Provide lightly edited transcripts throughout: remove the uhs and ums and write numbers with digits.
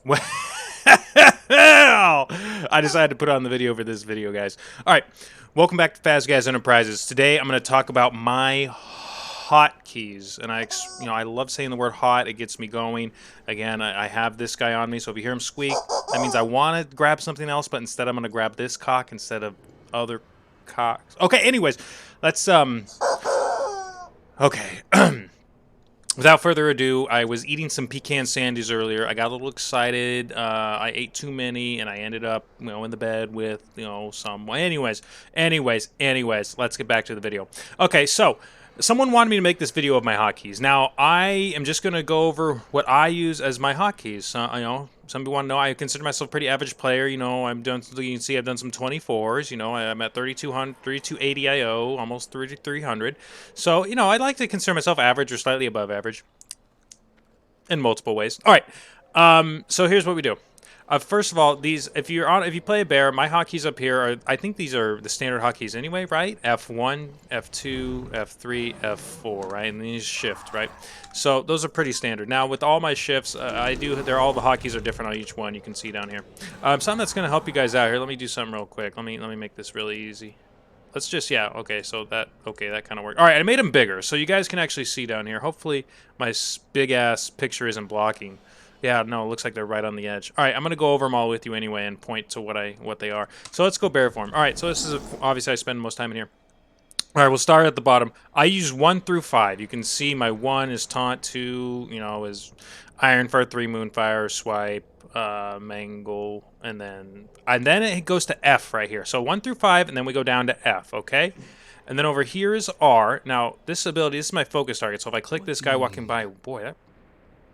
Well, I decided to put on the video for this video, guys. All right, welcome back to Fazgaz Enterprises. Today, I'm going to talk about my hotkeys, and I love saying the word hot. It gets me going. Again, I have this guy on me, so if you hear him squeak, that means I want to grab something else, but instead, I'm going to grab this cock instead of other cocks. Okay, anyways, let's Okay. Without further ado, I was eating some pecan sandies earlier. I got a little excited. I ate too many, and I ended up, in the bed with, some. Anyways, let's get back to the video. Okay, so someone wanted me to make this video of my hotkeys. Now, I am just going to go over what I use as my hotkeys. Some people want to know I consider myself a pretty average player. You can see I've done some 24s. I'm at 3280 IO, almost 3300. So, I like to consider myself average or slightly above average in multiple ways. All right. So here's what we do. First of all, if you play a bear, my hotkeys up here I think these are the standard hotkeys anyway, right? F1, F2, F3, F4, right? And these shift, right? So those are pretty standard. Now with all my shifts, all the hotkeys are different on each one. You can see down here. Something that's going to help you guys out here. Let me do something real quick. Let me make this really easy. Let's just, okay, so that kind of worked. All right, I made them bigger, so you guys can actually see down here. Hopefully my big-ass picture isn't blocking. Yeah, no, it looks like they're right on the edge. All right, I'm going to go over them all with you anyway and point to what they are. So let's go bear form. All right, so this is, obviously I spend most time in here. All right, we'll start at the bottom. I use 1 through 5. You can see my 1 is taunt, 2, is Iron Fur, 3 Moonfire, Swipe, Mangle, and then it goes to F right here. So 1 through 5, and then we go down to F, okay? And then over here is R. Now, this is my focus target. So if I click this guy walking by, boy,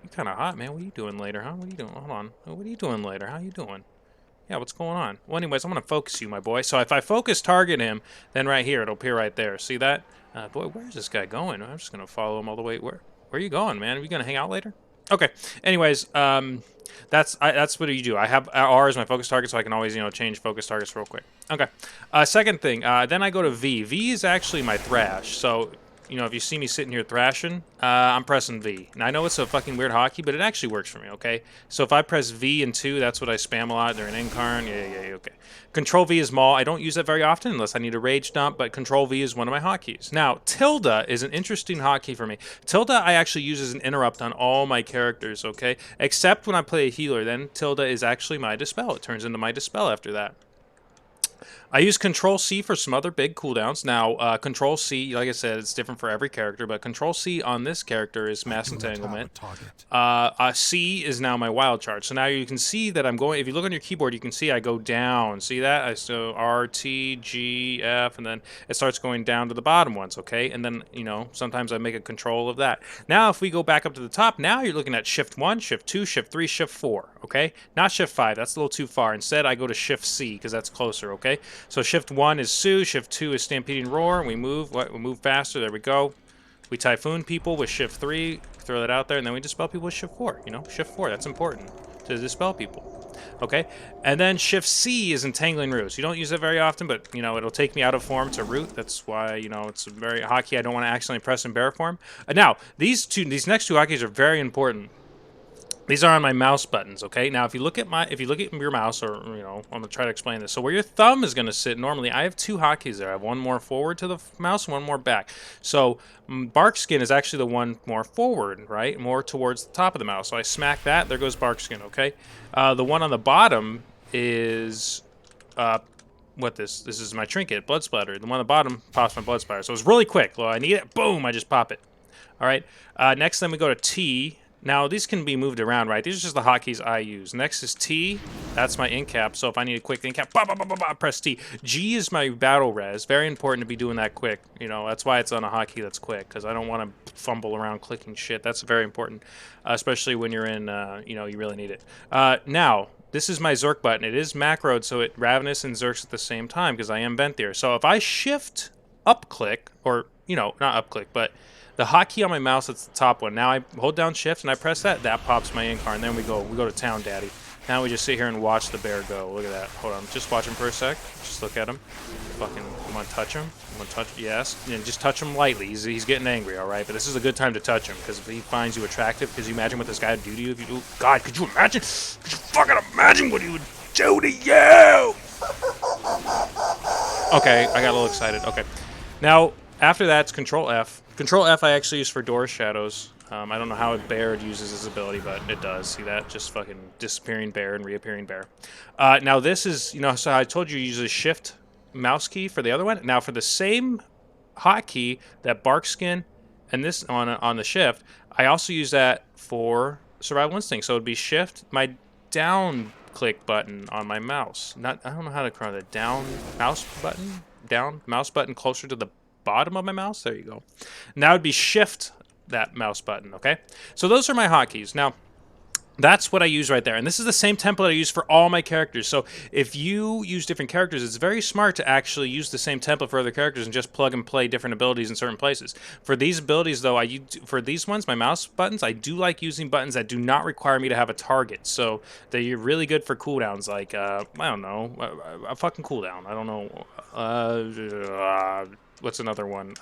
you're kind of hot, man. What are you doing later, huh? What are you doing? Hold on. What are you doing later? How you doing? Yeah, what's going on? Well, anyways, I'm going to focus you, my boy. So if I focus target him, then right here, it'll appear right there. See that? Boy, where's this guy going? I'm just going to follow him all the way. Where are you going, man? Are you going to hang out later? Okay. Anyways, that's what you do. I have R as my focus target, so I can always, change focus targets real quick. Okay. Second thing, then I go to V. V is actually my thrash. So, if you see me sitting here thrashing, I'm pressing V. Now, I know it's a fucking weird hotkey, but it actually works for me, okay? So if I press V and 2, that's what I spam a lot during Incarn. Yeah, okay. Control V is Maul. I don't use that very often unless I need a rage dump, but Control V is one of my hotkeys. Now, Tilde is an interesting hotkey for me. Tilde I actually use as an interrupt on all my characters, okay? Except when I play a healer, then Tilde is actually my Dispel. It turns into my Dispel after that. I use Control C for some other big cooldowns. Now, Control C, like I said, it's different for every character, but Control C on this character is Mass Entanglement. C is now my Wild Charge. So now you can see that I'm going, if you look on your keyboard, you can see I go down. See that? So R, T, G, F, and then it starts going down to the bottom ones, okay? And then, sometimes I make a control of that. Now, if we go back up to the top, now you're looking at Shift 1, Shift 2, Shift 3, Shift 4, okay? Not Shift 5. That's a little too far. Instead, I go to Shift C because that's closer, okay? So Shift 1 is Sue, Shift 2 is Stampeding Roar, we move faster, there we go. We Typhoon people with Shift 3, throw that out there, and then we Dispel people with Shift 4, Shift 4, that's important, to Dispel people. Okay, and then Shift C is Entangling Roots. You don't use it very often, but, it'll take me out of form to root. That's why, it's a very hotkey I don't want to accidentally press in bear form. Now, these next two hotkeys are very important. These are on my mouse buttons, okay? Now, if you look at your mouse, or, I'm going to try to explain this. So where your thumb is going to sit normally, I have 2 hotkeys there. I have one more forward to the mouse and one more back. So Bark Skin is actually the one more forward, right? More towards the top of the mouse. So I smack that, there goes Bark Skin, okay? The one on the bottom is... this is my trinket, Blood Splatter. The one on the bottom pops my Blood Splatter. So it's really quick. Well, I need it, boom, I just pop it. All right, next then we go to T. Now, these can be moved around, right? These are just the hotkeys I use. Next is T. That's my ink cap. So if I need a quick ink cap, press T. G is my battle res. Very important to be doing that quick. That's why it's on a hotkey that's quick, because I don't want to fumble around clicking shit. That's very important, especially when you're in, you really need it. Now, this is my Zerk button. It is macroed, so it Ravenous and Zerks at the same time, because I am Venthyr. So if I shift up-click, or, not up-click, but... the hotkey on my mouse, that's the top one. Now I hold down Shift and I press that. That pops my Incar, and then we go to town, daddy. Now we just sit here and watch the bear go. Look at that. Hold on. Just watch him for a sec. Just look at him. Fucking, you want to touch him? You want to touch? Yes. Yeah, just touch him lightly. He's getting angry, all right? But this is a good time to touch him, because if he finds you attractive, could you imagine what this guy would do to you if you do? God, could you imagine? Could you fucking imagine what he would do to you. Okay, I got a little excited. Okay. Now, after that, it's Control F. Control F I actually use for door shadows. I don't know how Baird uses his ability, but it does. See that? Just fucking disappearing bear and reappearing bear. Now, this is, you know, so I told you use a shift mouse key for the other one. Now, for the same hotkey, that bark skin and this on the shift, I also use that for survival instinct. So it would be shift, my down click button on my mouse. Not, I don't know how to call it. Down mouse button? Down mouse button closer to the bottom of my mouse. There you go. Now it'd be shift that mouse button, okay? So those are my hotkeys. Now, that's what I use right there. And this is the same template I use for all my characters. So if you use different characters, it's very smart to actually use the same template for other characters and just plug and play different abilities in certain places. For these abilities, though, for these ones, my mouse buttons, I do like using buttons that do not require me to have a target. So they're really good for cooldowns, like, I don't know, a fucking cooldown. I don't know. What's another one?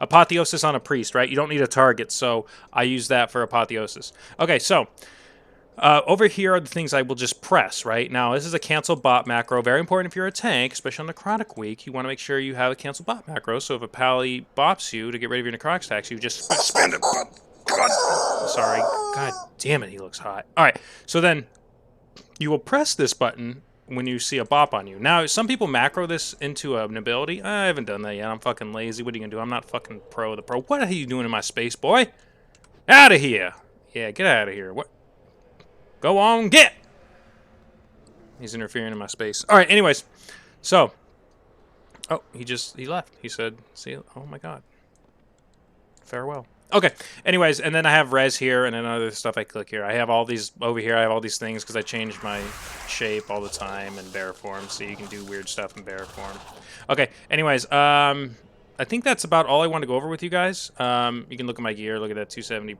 Apotheosis on a priest, right? You don't need a target, so I use that for apotheosis. Okay, so over here are the things I will just press, right? Now, this is a cancel bot macro. Very important if you're a tank, especially on the chronic week. You want to make sure you have a cancel bot macro, so if a pally bops you to get rid of your necrotic stacks, you just spam it. God, sorry. God damn it, he looks hot. All right, so then you will press this button when you see a bop on you. Now, some people macro this into an ability. I haven't done that yet. I'm fucking lazy. What are you going to do? I'm not fucking pro the pro. What are you doing in my space, boy? Out of here. Yeah, get out of here. What? Go on, get! He's interfering in my space. All right, anyways. So. Oh, he left. He said, see you. Oh, my God. Farewell. Okay, anyways, and then I have res here, and then other stuff I click here. I have all these over here. I have all these things because I change my shape all the time in bear form, so you can do weird stuff in bear form. Okay, anyways, I think that's about all I want to go over with you guys. You can look at my gear. Look at that 270.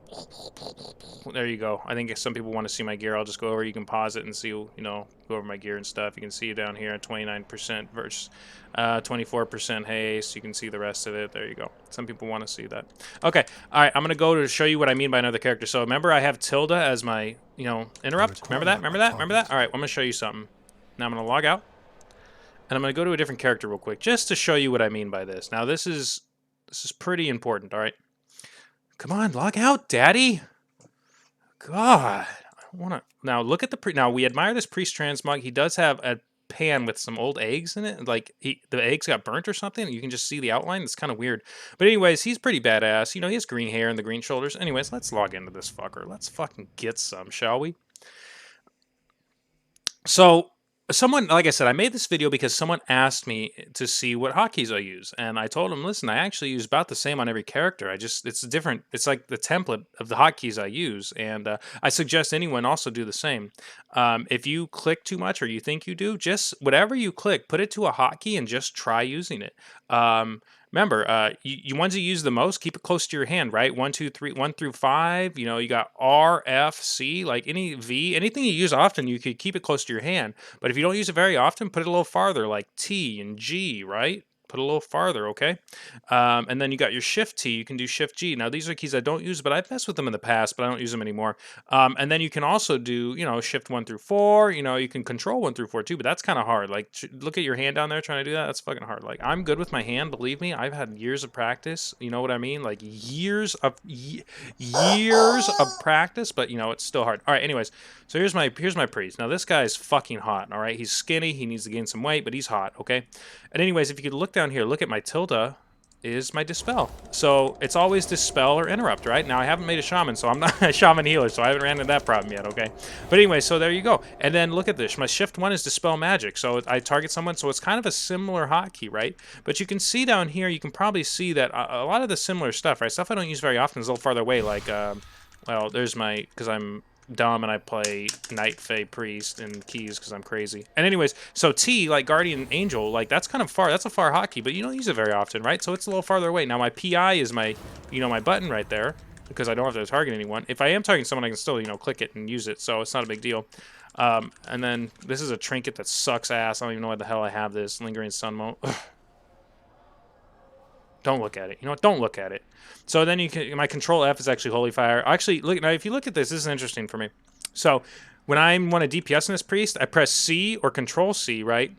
There you go. I think if some people want to see my gear, I'll just go over. You can pause it and see, you know, go over my gear and stuff. You can see down here at 29% versus 24% haste. You can see the rest of it. There you go. Some people want to see that. Okay. All right. I'm going to go to show you what I mean by another character. So remember, I have Tilda as my, you know, interrupt. Remember that? Remember that? Remember that? All right. I'm going to show you something. Now I'm going to log out. And I'm going to go to a different character real quick, just to show you what I mean by this. Now, this is pretty important, all right? Come on, log out, Daddy. God, I want to... Now, look at the... Now, we admire this priest transmog. He does have a pan with some old eggs in it. Like, the eggs got burnt or something. You can just see the outline. It's kind of weird. But anyways, he's pretty badass. You know, he has green hair and the green shoulders. Anyways, let's log into this fucker. Let's fucking get some, shall we? So... Someone, like I said, I made this video because someone asked me to see what hotkeys I use. And I told them, listen, I actually use about the same on every character. It's different. It's like the template of the hotkeys I use. And I suggest anyone also do the same. If you click too much or you think you do, just whatever you click, put it to a hotkey and just try using it. Remember, you ones you use the most, keep it close to your hand, right? 1, 2, 3, 1 through 5. You know, you got R, F, C, like any V, anything you use often, you could keep it close to your hand. But if you don't use it very often, put it a little farther, like T and G, right? Put a little farther, okay? And then you got your Shift T. You can do Shift G. Now, these are keys I don't use, but I've messed with them in the past, but I don't use them anymore. And then you can also do, you know, Shift 1 through 4. You know, you can Control 1 through 4 too, but that's kind of hard. Like, look at your hand down there trying to do that. That's fucking hard. Like, I'm good with my hand, believe me. I've had years of practice. You know what I mean? Like, years of practice, but, you know, it's still hard. All right, anyways. So here's my priest. Now, this guy is fucking hot, all right? He's skinny. He needs to gain some weight, but he's hot, okay? And anyways, if you could look down here, look at my Tilda is my Dispel. So it's always Dispel or Interrupt, right? Now, I haven't made a Shaman, so I'm not a Shaman healer, so I haven't ran into that problem yet, okay? But anyway, so there you go. And then look at this. My Shift 1 is Dispel Magic. So I target someone, so it's kind of a similar hotkey, right? But you can see down here, you can probably see that a lot of the similar stuff, right? Stuff I don't use very often is a little farther away, like, well, there's my, because I'm dumb and I play Night Fae Priest and keys because I'm crazy. And anyways, so T, like Guardian Angel, like that's kind of far. That's a far hotkey, but you don't use it very often, right? So it's a little farther away. Now my PI is my, you know, my button right there because I don't have to target anyone. If I am targeting someone, I can still, you know, click it and use it. So it's not a big deal. And then this is a trinket that sucks ass. I don't even know why the hell I have this. Lingering Sun Mode. Don't look at it. You know what? Don't look at it. So then you can. My Control F is actually Holy Fire. Actually, look now. If you look at this, this is interesting for me. So when I want to DPS in this priest, I press C or Control C, right?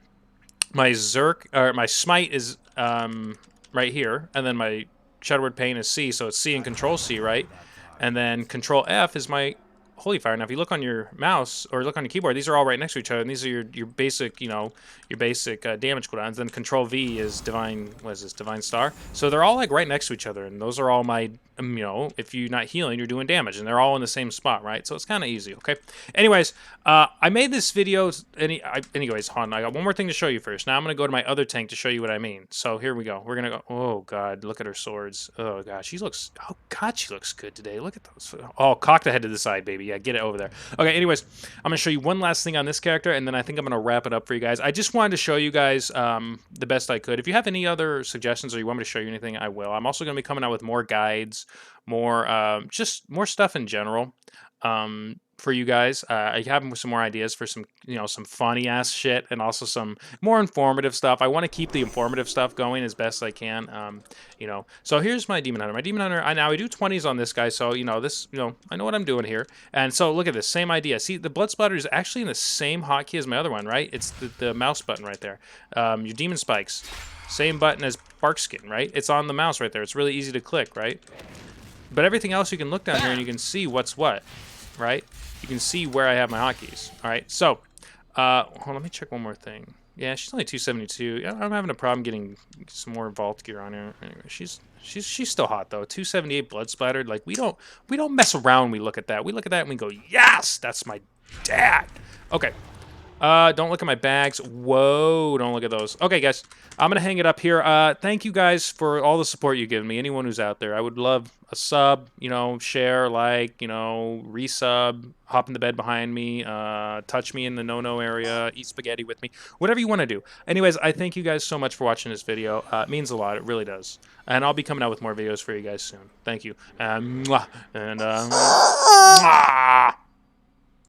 My Zerk, or my Smite is right here, and then my Shadowward Pain is C, so it's C and Control C, right? And then Control F is my Holy Fire. Now, if you look on your mouse or look on your keyboard, these are all right next to each other, and these are your basic, you know, your basic damage cooldowns. Then Control V is Divine, what is this, Divine Star? So they're all like right next to each other, and those are all my, you know, if you're not healing, you're doing damage, and they're all in the same spot, right? So it's kind of easy, okay? Anyways, I made this video, anyways, hold on, I got one more thing to show you first. Now I'm going to go to my other tank to show you what I mean. So here we go. We're going to go, oh god, look at her swords. Oh god, she looks, oh god, she looks good today. Look at those. Oh, cock the head to the side, baby. Yeah, get it over there. Okay, anyways, I'm going to show you one last thing on this character, and then I think I'm going to wrap it up for you guys. I just wanted to show you guys the best I could. If you have any other suggestions or you want me to show you anything, I will. I'm also going to be coming out with more guides, more just more stuff in general for you guys. I have some more ideas for some, you know, some funny ass shit, and also some more informative stuff. I want to keep the informative stuff going as best I can. You know, so here's my Demon Hunter. My Demon Hunter, now I do 20s on this guy, so you know this, you know, I know what I'm doing here. And so look at this, same idea. See, the blood splatter is actually in the same hotkey as my other one, right? It's the mouse button right there. Your Demon Spikes, same button as Barkskin, right? It's on the mouse right there. It's really easy to click, right? But everything else, you can look down here and you can see what's what, right? You can see where I have my hotkeys. All right, so hold on, let me check one more thing. Yeah, she's only 272. I'm having a problem getting some more vault gear on her. Anyway, she's still hot though. 278 blood splattered. Like we don't mess around when we look at that. We look at that and we go, yes, that's my dad. Okay. Don't look at my bags. Whoa, don't look at those. Okay, guys, I'm going to hang it up here. Thank you guys for all the support you've given me. Anyone who's out there, I would love a sub, you know, share, like, you know, resub, hop in the bed behind me, touch me in the no-no area, eat spaghetti with me, whatever you want to do. Anyways, I thank you guys so much for watching this video. It means a lot. It really does. And I'll be coming out with more videos for you guys soon. Thank you. And, mwah.